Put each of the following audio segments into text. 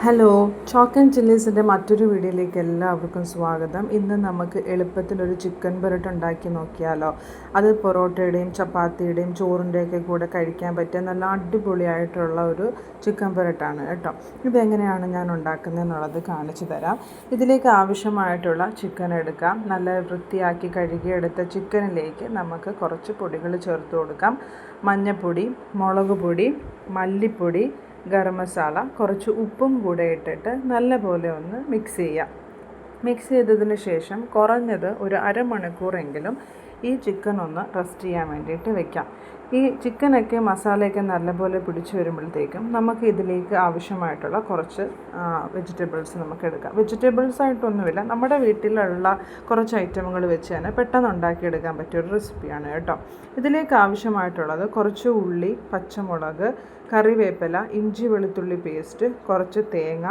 Hello, chalk and ചില്ലീസിൻ്റെ മറ്റൊരു വീഡിയോയിലേക്ക് എല്ലാവർക്കും സ്വാഗതം. ഇന്ന് നമുക്ക് എളുപ്പത്തിലൊരു ചിക്കൻ പെരട്ട് ഉണ്ടാക്കി നോക്കിയാലോ. അത് പൊറോട്ടയുടെയും ചപ്പാത്തിയുടെയും ചോറിൻ്റെയൊക്കെ കൂടെ കഴിക്കാൻ പറ്റിയ നല്ല അടിപൊളിയായിട്ടുള്ള ഒരു ചിക്കൻ പെരട്ടാണ് കേട്ടോ. ഇതെങ്ങനെയാണ് ഞാൻ ഉണ്ടാക്കുന്നതെന്നുള്ളത് കാണിച്ചു തരാം. ഇതിലേക്ക് ആവശ്യമായിട്ടുള്ള ചിക്കൻ എടുക്കാം. നല്ല വൃത്തിയാക്കി കഴുകിയെടുത്ത ചിക്കനിലേക്ക് നമുക്ക് കുറച്ച് പൊടികൾ ചേർത്ത് കൊടുക്കാം. മഞ്ഞൾപ്പൊടി, മുളക് പൊടി, മല്ലിപ്പൊടി, ഗരം മസാല, കുറച്ച് ഉപ്പും കൂടെ ഇട്ടിട്ട് നല്ലപോലെ ഒന്ന് മിക്സ് ചെയ്യാം. മിക്സ് ചെയ്തതിന് ശേഷം കുറഞ്ഞത് ഒരു അരമണിക്കൂറെങ്കിലും ഈ ചിക്കൻ ഒന്ന് റെസ്റ്റ് ചെയ്യാൻ വേണ്ടിയിട്ട് വെക്കാം. ഈ ചിക്കനൊക്കെ മസാലയൊക്കെ നല്ലപോലെ പിടിച്ചു വരുമ്പോഴത്തേക്കും നമുക്ക് ഇതിലേക്ക് ആവശ്യമായിട്ടുള്ള കുറച്ച് വെജിറ്റബിൾസ് നമുക്ക് എടുക്കാം. വെജിറ്റബിൾസ് ആയിട്ടൊന്നുമില്ല, നമ്മുടെ വീട്ടിലുള്ള കുറച്ച് ഐറ്റമുകൾ വെച്ച് തന്നെ പെട്ടെന്ന് ഉണ്ടാക്കിയെടുക്കാൻ പറ്റിയൊരു റെസിപ്പിയാണ് കേട്ടോ. ഇതിലേക്ക് ആവശ്യമായിട്ടുള്ളത് കുറച്ച് ഉള്ളി, പച്ചമുളക്, കറിവേപ്പില, ഇഞ്ചി വെളുത്തുള്ളി പേസ്റ്റ്, കുറച്ച് തേങ്ങ,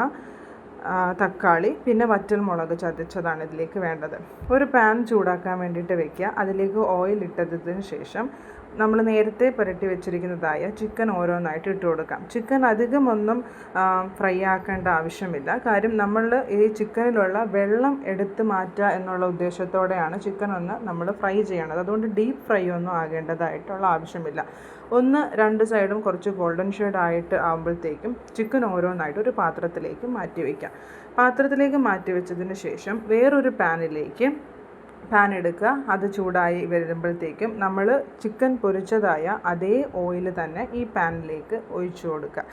തക്കാളി, പിന്നെ വറ്റൽമുളക് ചതച്ചതാണ് ഇതിലേക്ക് വേണ്ടത്. ഒരു പാൻ ചൂടാക്കാൻ വേണ്ടിയിട്ട് വെക്കുക. അതിലേക്ക് ഓയിൽ ഇട്ടതിന് ശേഷം നമ്മൾ നേരത്തെ പുരട്ടി വെച്ചിരിക്കുന്നതായ ചിക്കൻ ഓരോന്നായിട്ട് ഇട്ട് കൊടുക്കാം. ചിക്കൻ അധികമൊന്നും ഫ്രൈ ആക്കേണ്ട ആവശ്യമില്ല. കാര്യം നമ്മൾ ഈ ചിക്കനിലുള്ള വെള്ളം എടുത്ത് മാറ്റുക എന്നുള്ള ഉദ്ദേശത്തോടെയാണ് ചിക്കൻ ഒന്ന് നമ്മൾ ഫ്രൈ ചെയ്യണത്. അതുകൊണ്ട് ഡീപ്പ് ഫ്രൈ ഒന്നും ആകേണ്ടതായിട്ടുള്ള ആവശ്യമില്ല. ഒന്ന് രണ്ട് സൈഡും കുറച്ച് ഗോൾഡൻ ഷെയ്ഡ് ആയിട്ട് ആകുമ്പോഴത്തേക്കും ചിക്കൻ ഓരോന്നായിട്ട് ഒരു പാത്രത്തിലേക്ക് മാറ്റി വയ്ക്കാം. പാത്രത്തിലേക്ക് മാറ്റി വെച്ചതിന് ശേഷം വേറൊരു പാൻ എടുക്കുക. അത് ചൂടായി വരുമ്പോഴത്തേക്കും നമ്മൾ ചിക്കൻ പൊരിച്ചതായ അതേ ഓയിൽ തന്നെ ഈ പാനിലേക്ക് ഒഴിച്ചു കൊടുക്കുക.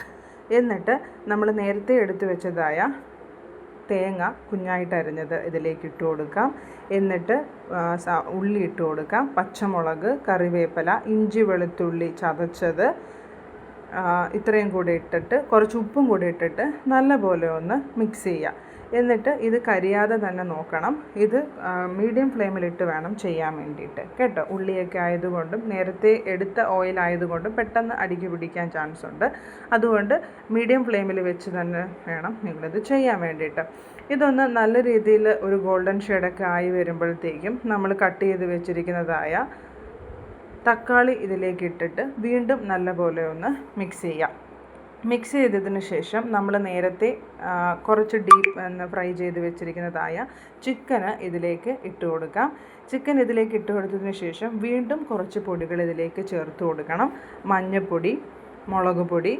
എന്നിട്ട് നമ്മൾ നേരത്തെ എടുത്തു വെച്ചതായ തേങ്ങ കുഞ്ഞായിട്ട് അരിഞ്ഞത് ഇതിലേക്ക് ഇട്ട് കൊടുക്കാം. എന്നിട്ട് ഉള്ളി ഇട്ട് കൊടുക്കാം. പച്ചമുളക്, കറിവേപ്പില, ഇഞ്ചി വെളുത്തുള്ളി ചതച്ചത്, ഇത്രയും കൂടി ഇട്ടിട്ട് കുറച്ച് ഉപ്പും കൂടി ഇട്ടിട്ട് നല്ലപോലെ ഒന്ന് മിക്സ് ചെയ്യുക. എന്നിട്ട് ഇത് കരിയാതെ തന്നെ നോക്കണം. ഇത് മീഡിയം ഫ്ലെയിമിലിട്ട് വേണം ചെയ്യാൻ വേണ്ടിയിട്ട് കേട്ടോ. ഉള്ളിയൊക്കെ ആയതുകൊണ്ടും നേരത്തെ എടുത്ത ഓയിൽ ആയതുകൊണ്ടും പെട്ടെന്ന് അടിക്ക് പിടിക്കാൻ ചാൻസ് ഉണ്ട്. അതുകൊണ്ട് മീഡിയം ഫ്ലെയിമിൽ വെച്ച് തന്നെ വേണം നിങ്ങളിത് ചെയ്യാൻ വേണ്ടിയിട്ട്. ഇതൊന്ന് നല്ല രീതിയിൽ ഒരു ഗോൾഡൻ ഷെയ്ഡൊക്കെ ആയി വരുമ്പോഴത്തേക്കും നമ്മൾ കട്ട് ചെയ്ത് വെച്ചിരിക്കുന്നതായ തക്കാളി ഇതിലേക്ക് ഇട്ടിട്ട് വീണ്ടും നല്ലപോലെ ഒന്ന് മിക്സ് ചെയ്യാം. മിക്സ് ചെയ്തതിന് ശേഷം നമ്മൾ നേരത്തെ കുറച്ച് ഡീപ്പ് ഫ്രൈ ചെയ്ത് വെച്ചിരിക്കുന്നതായ ചിക്കന് ഇതിലേക്ക് ഇട്ട് കൊടുക്കാം. ചിക്കൻ ഇതിലേക്ക് ഇട്ട് കൊടുത്തതിന് ശേഷം വീണ്ടും കുറച്ച് പൊടികൾ ഇതിലേക്ക് ചേർത്ത് കൊടുക്കണം. മഞ്ഞൾപ്പൊടി, മുളക് പൊടി,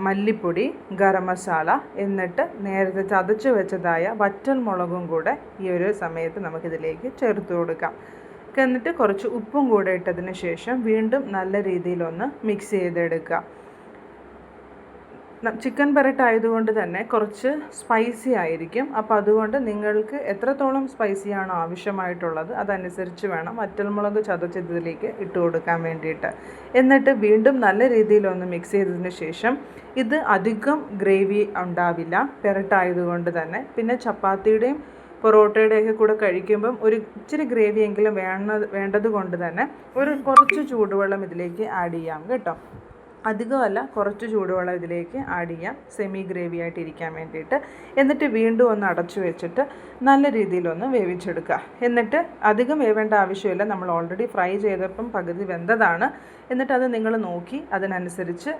മല്ലിപ്പൊടി, ഗരം മസാല, എന്നിട്ട് നേരത്തെ ചതച്ച് വെച്ചതായ വറ്റൽ മുളകും കൂടെ ഈ ഒരു സമയത്ത് നമുക്കിതിലേക്ക് ചേർത്ത് കൊടുക്കാം. എന്നിട്ട് കുറച്ച് ഉപ്പും കൂടെ ഇട്ടതിന് ശേഷം വീണ്ടും നല്ല രീതിയിലൊന്ന് മിക്സ് ചെയ്തെടുക്കുക. ചിക്കൻ പെരട്ട് ആയതുകൊണ്ട് തന്നെ കുറച്ച് സ്പൈസി ആയിരിക്കും. അപ്പോൾ അതുകൊണ്ട് നിങ്ങൾക്ക് എത്രത്തോളം സ്പൈസിയാണോ ആവശ്യമായിട്ടുള്ളത് അതനുസരിച്ച് വേണം വറ്റൽമുളക് ചതച്ചതിലേക്ക് ഇട്ട് കൊടുക്കാൻ വേണ്ടിയിട്ട്. എന്നിട്ട് വീണ്ടും നല്ല രീതിയിലൊന്ന് മിക്സ് ചെയ്തതിന് ശേഷം, ഇത് അധികം ഗ്രേവി ഉണ്ടാവില്ല പെരട്ടായതുകൊണ്ട് തന്നെ. പിന്നെ ചപ്പാത്തിയുടെയും പൊറോട്ടയുടെയൊക്കെ കൂടെ കഴിക്കുമ്പം ഒരു ഇച്ചിരി ഗ്രേവിയെങ്കിലും വേണ്ടത് കൊണ്ട് തന്നെ കുറച്ച് ചൂടുവെള്ളം ഇതിലേക്ക് ആഡ് ചെയ്യാം കേട്ടോ. അധികമല്ല, കുറച്ച് ചൂടുവെള്ളം ഇതിലേക്ക് ആഡ് ചെയ്യാം സെമി ഗ്രേവി ആയിട്ട് ഇരിക്കാൻ വേണ്ടിയിട്ട്. എന്നിട്ട് വീണ്ടും ഒന്ന് അടച്ചു വെച്ചിട്ട് നല്ല രീതിയിലൊന്ന് വേവിച്ചെടുക്കുക. എന്നിട്ട് അധികം വേവേണ്ട ആവശ്യമില്ല, നമ്മൾ ഓൾറെഡി ഫ്രൈ ചെയ്തപ്പം പകുതി വെന്തതാണ്. എന്നിട്ട് അത് നിങ്ങൾ നോക്കി അതിനനുസരിച്ച്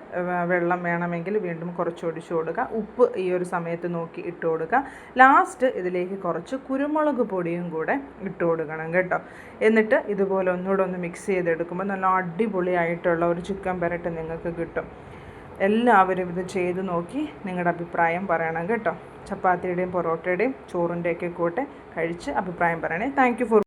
വെള്ളം വേണമെങ്കിൽ വീണ്ടും കുറച്ച് ഒഴിച്ചു കൊടുക്കുക. ഉപ്പ് ഈ ഒരു സമയത്ത് നോക്കി ഇട്ട് കൊടുക്കുക. ലാസ്റ്റ് ഇതിലേക്ക് കുറച്ച് കുരുമുളക് പൊടിയും കൂടെ ഇട്ട് കൊടുക്കണം കേട്ടോ. എന്നിട്ട് ഇതുപോലെ ഒന്നുകൂടെ ഒന്ന് മിക്സ് ചെയ്തെടുക്കുമ്പോൾ നല്ല അടിപൊളിയായിട്ടുള്ള ഒരു ചിക്കൻ പെരട്ട് നിങ്ങൾക്ക് കിട്ടും. എല്ലാവരും ഇത് ചെയ്ത് നോക്കി നിങ്ങളുടെ അഭിപ്രായം പറയണം കേട്ടോ. ചപ്പാത്തിയുടെയും പൊറോട്ടയുടെയും ചോറിൻ്റെയൊക്കെ കൂടെ കഴിച്ച് അഭിപ്രായം പറയണേ. Thank you for